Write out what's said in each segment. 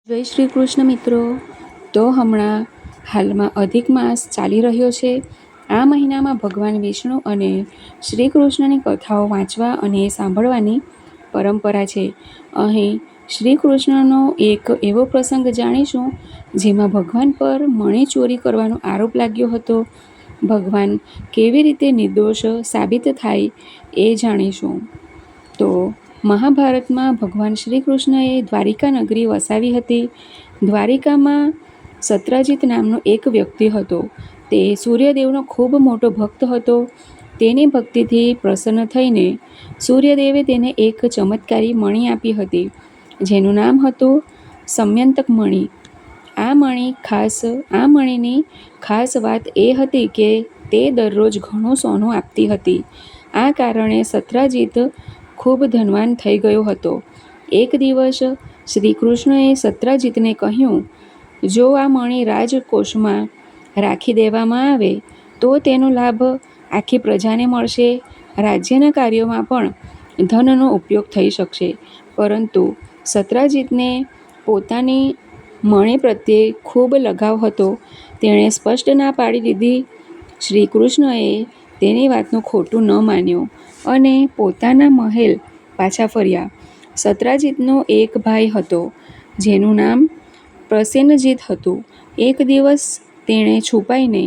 જય શ્રી કૃષ્ણ મિત્રો. તો હમણાં હાલમાં અધિક માસ ચાલી રહ્યો છે. આ મહિનામાં ભગવાન વિષ્ણુ અને શ્રી કૃષ્ણની કથાઓ વાંચવા અને સાંભળવાની પરંપરા છે. અહીં શ્રી કૃષ્ણનો એક એવો પ્રસંગ જાણીશું જેમાં ભગવાન પર મણી ચોરી કરવાનો આરોપ લાગ્યો હતો. ભગવાન કેવી રીતે નિર્દોષ સાબિત થાય એ જાણીશું. તો મહાભારતમાં ભગવાન શ્રી કૃષ્ણએ દ્વારિકા નગરી વસાવી હતી. દ્વારિકામાં સત્રજીત નામનો એક વ્યક્તિ હતો. તે સૂર્યદેવનો ખૂબ મોટો ભક્ત હતો. તેની ભક્તિથી પ્રસન્ન થઈને સૂર્યદેવે તેને એક ચમત્કારી મણી આપી હતી, જેનું નામ હતું સમયંતક મણી. આ મણીની ખાસ વાત એ હતી કે તે દરરોજ ઘણું સોનું આપતી હતી. આ કારણે સત્રજીત ખૂબ ધનવાન થઈ ગયો હતો. એક દિવસ શ્રી કૃષ્ણએ સત્રજીતને કહ્યું, જો આ મણી રાજકોષમાં રાખી દેવામાં આવે તો તેનો લાભ આખી પ્રજાને મળશે. રાજ્યના કાર્યોમાં પણ ધનનો ઉપયોગ થઈ શકશે. પરંતુ સત્રજીતને પોતાની મણી પ્રત્યે ખૂબ લગાવ હતો. તેણે સ્પષ્ટ ના પાડી દીધી. શ્રી કૃષ્ણએ તેની વાતનું ખોટું ન માન્યું અને પોતાના મહેલ પાછા ફર્યા. સત્રજીતનો એક ભાઈ હતો જેનું નામ પ્રસેનજીત હતું. એક દિવસ તેણે છુપાઈને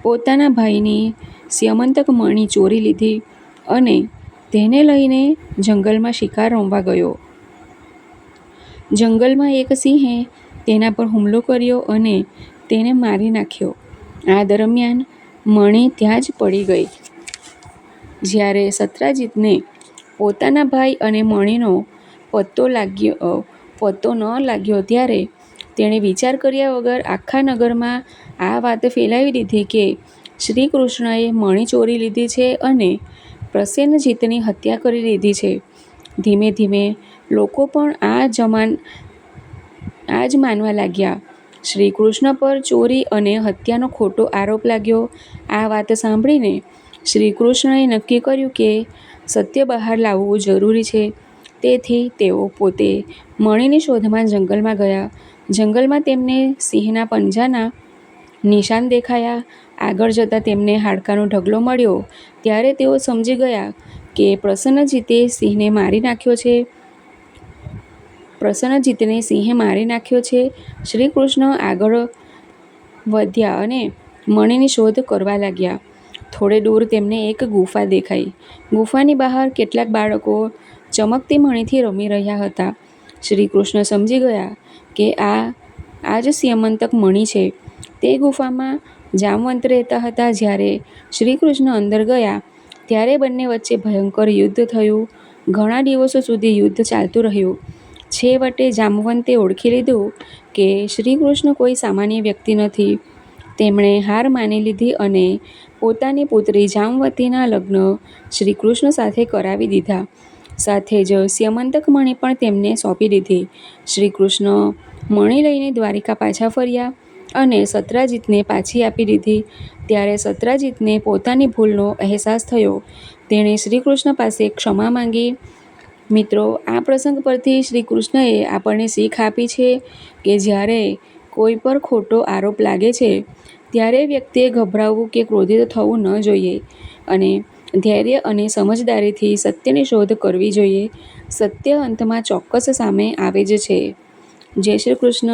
પોતાના ભાઈની સ્યમંતક મણી ચોરી લીધી અને તેને લઈને જંગલમાં શિકાર રમવા ગયો. જંગલમાં એક સિંહે તેના પર હુમલો કર્યો અને તેને મારી નાખ્યો. આ દરમિયાન મણી ત્યાં જ પડી ગઈ. જ્યારે સત્રજીતને પોતાના ભાઈ અને મણીનો પત્તો ન લાગ્યો ત્યારે તેણે વિચાર કર્યા વગર આખા નગરમાં આ વાત ફેલાવી દીધી કે શ્રી કૃષ્ણએ મણી ચોરી લીધી છે અને પ્રસેનજીતની હત્યા કરી દીધી છે. ધીમે ધીમે લોકો પણ આ જ માનવા લાગ્યા. શ્રી કૃષ્ણ પર ચોરી અને હત્યાનો ખોટો આરોપ લાગ્યો. આ વાત સાંભળીને શ્રી કૃષ્ણએ નક્કી કર્યું કે સત્ય બહાર લાવવું જરૂરી છે. તેથી તેઓ પોતે મણીની શોધમાં જંગલમાં ગયા. જંગલમાં તેમને સિંહના પંજાના નિશાન દેખાયા. આગળ જતાં તેમને હાડકાનો ઢગલો મળ્યો. ત્યારે તેઓ સમજી ગયા કે પ્રસેનજીતને સિંહે મારી નાખ્યો છે. શ્રી કૃષ્ણ આગળ વધ્યા અને મણીની શોધ કરવા લાગ્યા. થોડે દૂર તેમને એક ગુફા દેખાઈ. ગુફાની બહાર કેટલાક બાળકો ચમકતી મણીથી રમી રહ્યા હતા. શ્રી કૃષ્ણ સમજી ગયા કે આ જ સ્યમંતક મણી છે. તે ગુફામાં જામવંત રહેતા હતા. જ્યારે શ્રી કૃષ્ણ અંદર ગયા ત્યારે બંને વચ્ચે ભયંકર યુદ્ધ થયું. ઘણા દિવસો સુધી યુદ્ધ ચાલતું રહ્યું. છેવટે જામવંતે ઓળખી લીધું કે શ્રી કૃષ્ણ કોઈ સામાન્ય વ્યક્તિ નથી. તેમણે હાર માની લીધી અને પોતાની પુત્રી જામવતીના લગ્ન શ્રી કૃષ્ણ સાથે કરાવી દીધા. સાથે જ સ્યમંતક મણી પણ તેમને સોંપી દીધી. શ્રી કૃષ્ણ મણી લઈને દ્વારિકા પાછા ફર્યા અને સત્રજીતને પાછી આપી દીધી. ત્યારે સત્રજીતને પોતાની ભૂલનો અહેસાસ થયો. તેણે શ્રી કૃષ્ણ પાસે ક્ષમા માંગી. મિત્રો, આ પ્રસંગ પરથી શ્રી કૃષ્ણએ આપણને શીખ આપી છે કે જ્યારે કોઈ પર ખોટો આરોપ લાગે છે ત્યારે વ્યક્તિએ ગભરાવું કે ક્રોધિત થવું ન જોઈએ અને ધૈર્ય અને સમજદારીથી સત્યની શોધ કરવી જોઈએ. સત્ય અંતમાં ચોક્કસ સામે આવે જ છે. જય શ્રી કૃષ્ણ.